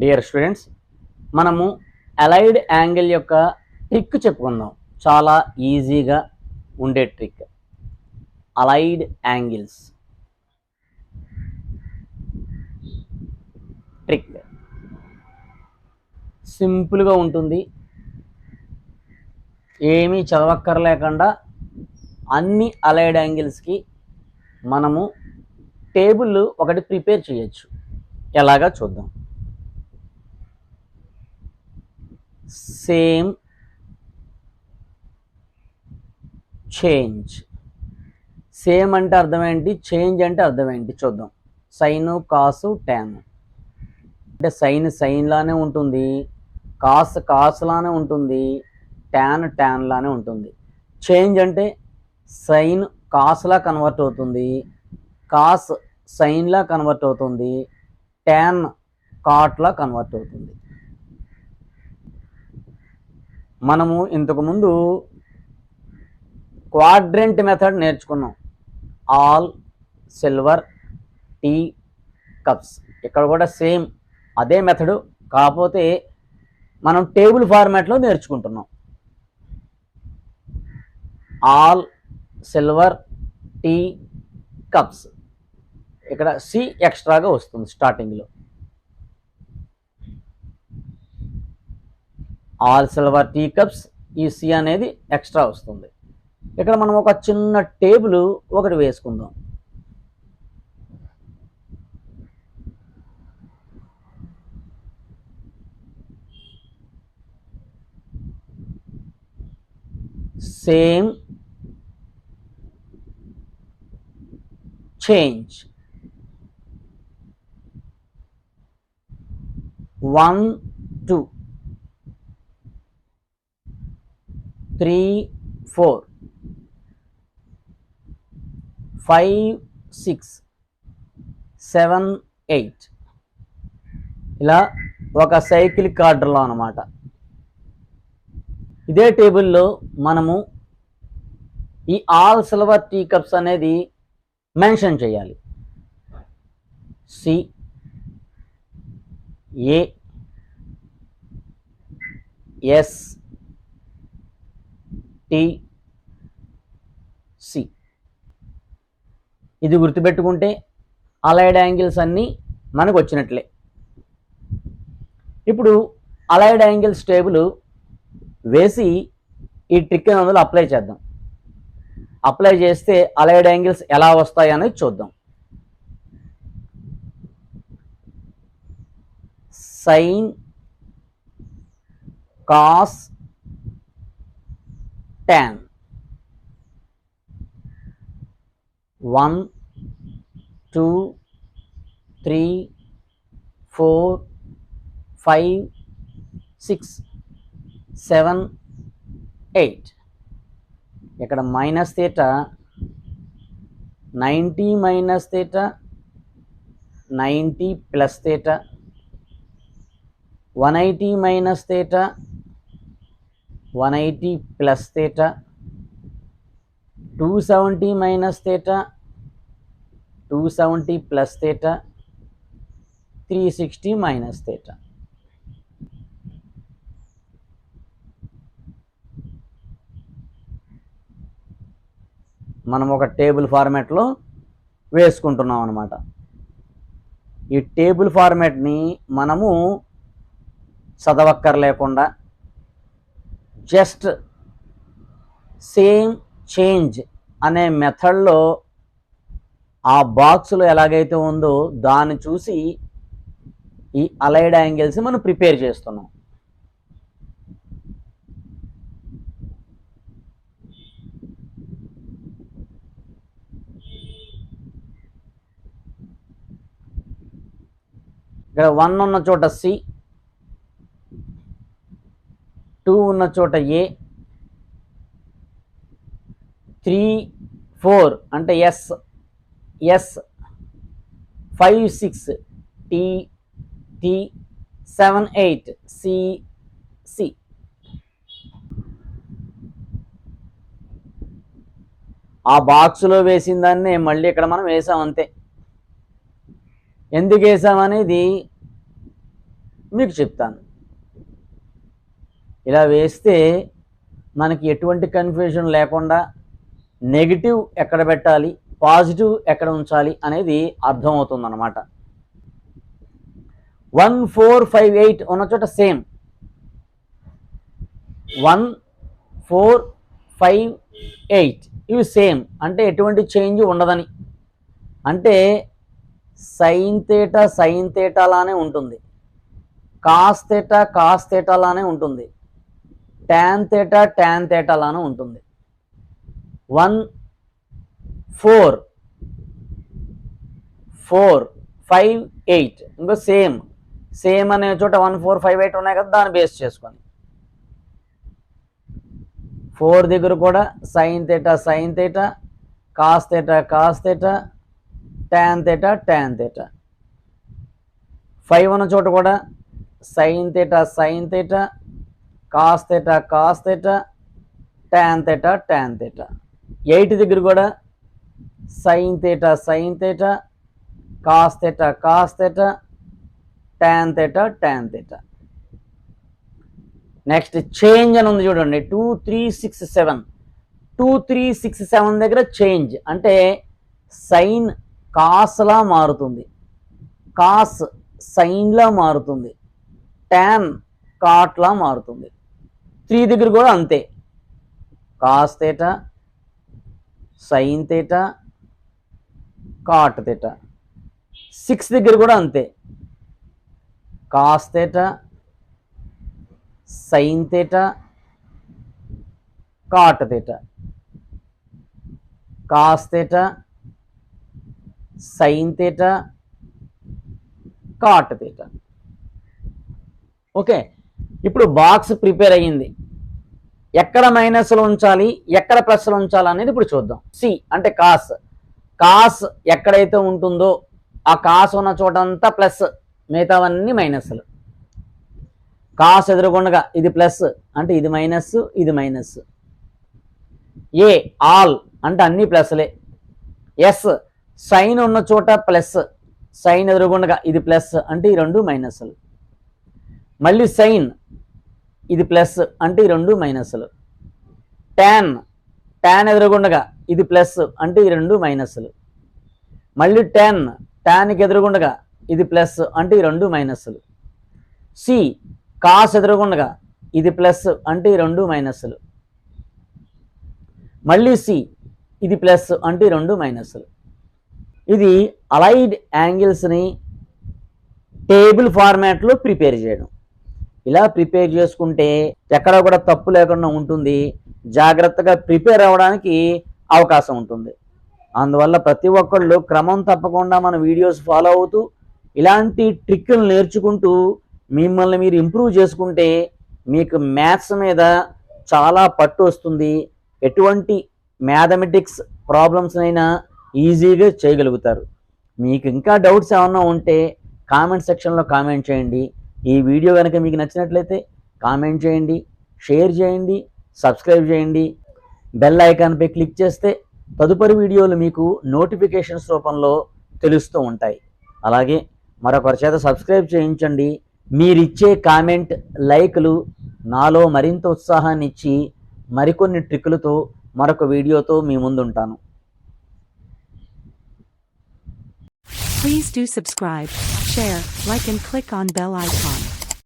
Dear students, మనము allied angle యొక్క trick చెప్పుకుందాం. చాలా ఈజీగా ఉండే ట్రిక్ అలైడ్ యాంగిల్స్ ట్రిక్. సింపుల్గా ఉంటుంది, ఏమీ చదవక్కర్లేకుండా అన్ని అలైడ్ యాంగిల్స్కి మనము టేబుల్ ఒకటి ప్రిపేర్ చేయొచ్చు. ఎలాగా చూద్దాం. Same, change. సేమ్ అంటే అర్థం ఏంటి, చేంజ్ అంటే అర్థం ఏంటి చూద్దాం. సైను, కాసు, ట్యాన్. అంటే సైన్ సైన్ లానే ఉంటుంది, కాస్ కాస్ లానే ఉంటుంది, ట్యాన్ ట్యాన్ లానే ఉంటుంది. చేంజ్ అంటే సైన్ కాస్లా కన్వర్ట్ అవుతుంది, కాస్ సైన్లా కన్వర్ట్ అవుతుంది, ట్యాన్ కాట్లా కన్వర్ట్ అవుతుంది. మనము ఇంతకుముందు క్వాడ్రంట్ మెథడ్ నేర్చుకున్నాం. All silver tea cups. ఇక్కడ కూడా సేమ్ అదే మెథడు, కాకపోతే మనం టేబుల్ ఫార్మాట్లో నేర్చుకుంటున్నాం. All silver tea cups. ఇక్కడ సి ఎక్స్ట్రాగా వస్తుంది స్టార్టింగ్లో. ఆల్ సిల్వర్ టీ కప్స్, ఈ సి అనేది ఎక్స్ట్రా వస్తుంది. ఇక్కడ మనం ఒక చిన్న టేబుల్ ఒకటి వేసుకుందాం. Same, change. 1 2 3 4 5 6 7 8 ఇలా ఒక సైక్లిక్ ఆర్డర్లో అన్నమాట. ఇదే టేబుల్లో మనము ఈ ఆల్ సిల్వర్ టీ కప్స్ అనేది మెన్షన్ చేయాలి. సి, ఏ, ఎస్, టి, సి. ఇది గుర్తుపెట్టుకుంటే అలైడ్ యాంగిల్స్ అన్నీ మనకు వచ్చినట్లే. ఇప్పుడు అలైడ్ యాంగిల్స్ టేబుల్ వేసి ఈ ట్రిక్ అందులో అప్లై చేద్దాం. అప్లై చేస్తే అలైడ్ యాంగిల్స్ ఎలా వస్తాయి అనేది చూద్దాం. Sin, cos, tan. 1 2 3 4 5 6 7 8. ఇక్కడ minus theta, 90 minus theta, 90 plus theta, 180 minus theta, 180 plus theta, 270 minus theta, 270 plus theta, 360 minus theta. మనం ఒక టేబుల్ ఫార్మాట్లో వేసుకుంటున్నాం అన్నమాట. ఈ టేబుల్ ఫార్మాట్ని మనము చదవక్కర్లేకుండా జస్ట్ సేమ్, చేంజ్ అనే మెథడ్లో ఆ బాక్స్లో ఎలాగైతే ఉందో దాన్ని చూసి ఈ అలైడ్ యాంగిల్స్ మనం ప్రిపేర్ చేస్తున్నాం. ఇక్కడ 1 ఉన్న చోట సి, 2 ఉన్న చోట ఏ, 3 4 అంటే ఎస్, 5 6 టి, 7 8 సి. ఆ బాక్స్లో వేసిన దాన్ని మళ్ళీ ఇక్కడ మనం వేసాం అంతే. ఎందుకు వేసామనేది మీకు చెప్తాను. ఇలా వేస్తే మనకి ఎటువంటి కన్ఫ్యూజన్ లేకుండా నెగిటివ్ ఎక్కడ పెట్టాలి, పాజిటివ్ ఎక్కడ ఉంచాలి అనేది అర్థమవుతుందన్నమాట. 1 4 5 8 ఉన్న చోట సేమ్ 1 4 5 8 ఇవి సేమ్ అంటే ఎటువంటి చేంజ్ ఉండదని. అంటే సైన్ థీటా లానే ఉంటుంది, కాస్ థీటా లానే ఉంటుంది, ట్యాన్ థీటా లానే ఉంటుంది. 1 4 5 8 ఇంకో సేమ్ అనే చోట 1 4 5 8 ఉన్నాయి కదా, దాన్ని బేస్ చేసుకొని 4 దగ్గర కూడా sine theta, cos theta, tan theta. 5 ఉన్న చోట కూడా sine theta, cos theta, tan theta. 8 దగ్గర కూడా sine theta, cos theta, tan theta. Next change అని ఉంది చూడండి, 2 3 6 7. 2 3 6 7 దగ్గర చేంజ్ అంటే సైన్ కాస్లా మారుతుంది, కాస్ సైన్లా మారుతుంది, ట్యాన్ కాట్లా మారుతుంది. 3 దగ్గర కూడా అంతే, cos theta, sin theta, cot theta. 6 దగ్గర కూడా అంతే, cos theta, sin theta, cot theta, cos theta, sin theta, cot theta. Okay, ఇప్పుడు బాక్స్ ప్రిపేర్ అయ్యింది. ఎక్కడ మైనస్లు ఉంచాలి, ఎక్కడ ప్లస్లు ఉంచాలి అనేది ఇప్పుడు చూద్దాం. సి అంటే కాస్ ఎక్కడైతే ఉంటుందో ఆ కాస్ ఉన్న చోటంతా ప్లస్, మిగతావన్నీ మైనస్లు. కాస్ ఎదురుగుండగా ఇది ప్లస్ అంటే ఇది మైనస్, ఇది మైనస్. ఏ ఆల్ అంటే అన్ని ప్లస్లే. ఎస్ సైన్ ఉన్న చోట ప్లస్, సైన్ ఎదురుగుండగా ఇది ప్లస్ అంటే ఈ రెండు మైనస్లు. మళ్ళీ సైన్ ఇది ప్లస్ అంటే ఈ రెండు మైనస్లు. ట్యాన్ ఎదురుగుండగా ఇది ప్లస్ అంటే ఈ రెండు మైనస్లు. మళ్ళీ ట్యాన్కి ఎదురుగుండగా ఇది ప్లస్ అంటే ఈ రెండు మైనస్లు. సి కాస్ ఎదురుగుండగా ఇది ప్లస్ అంటే ఈ రెండు మైనస్లు. మళ్ళీ సి ఇది ప్లస్ అంటే ఈ రెండు మైనస్లు. ఇది అలైడ్ యాంగిల్స్ని టేబుల్ ఫార్మాట్లో ప్రిపేర్ చేయడం. ఇలా ప్రిపేర్ చేసుకుంటే ఎక్కడ కూడా తప్పు లేకుండా ఉంటుంది, జాగ్రత్తగా ప్రిపేర్ అవ్వడానికి అవకాశం ఉంటుంది. అందువల్ల ప్రతి ఒక్కళ్ళు క్రమం తప్పకుండా మన వీడియోస్ ఫాలో అవుతూ ఇలాంటి ట్రిక్లు నేర్చుకుంటూ మిమ్మల్ని మీరు ఇంప్రూవ్ చేసుకుంటే మీకు మ్యాథ్స్ మీద చాలా పట్టు వస్తుంది. ఎటువంటి మ్యాథమెటిక్స్ ప్రాబ్లమ్స్నైనా ఈజీగా చేయగలుగుతారు. మీకు ఇంకా డౌట్స్ ఏమన్నా ఉంటే కామెంట్ సెక్షన్లో కామెంట్ చేయండి. ఈ వీడియో కనుక మీకు నచ్చినట్లయితే కామెంట్ చేయండి, షేర్ చేయండి, సబ్స్క్రైబ్ చేయండి. బెల్ ఐకాన్పై క్లిక్ చేస్తే తదుపరి వీడియోలు మీకు నోటిఫికేషన్స్ రూపంలో తెలుస్తూ ఉంటాయి. అలాగే మరొకరి చేత సబ్స్క్రైబ్ చేయించండి. మీరిచ్చే కామెంట్, లైక్లు నాలో మరింత ఉత్సాహాన్ని ఇచ్చి మరికొన్ని ట్రిక్కులతో మరొక వీడియోతో మీ ముందుంటాను. Please do subscribe, share, like and click on bell icon.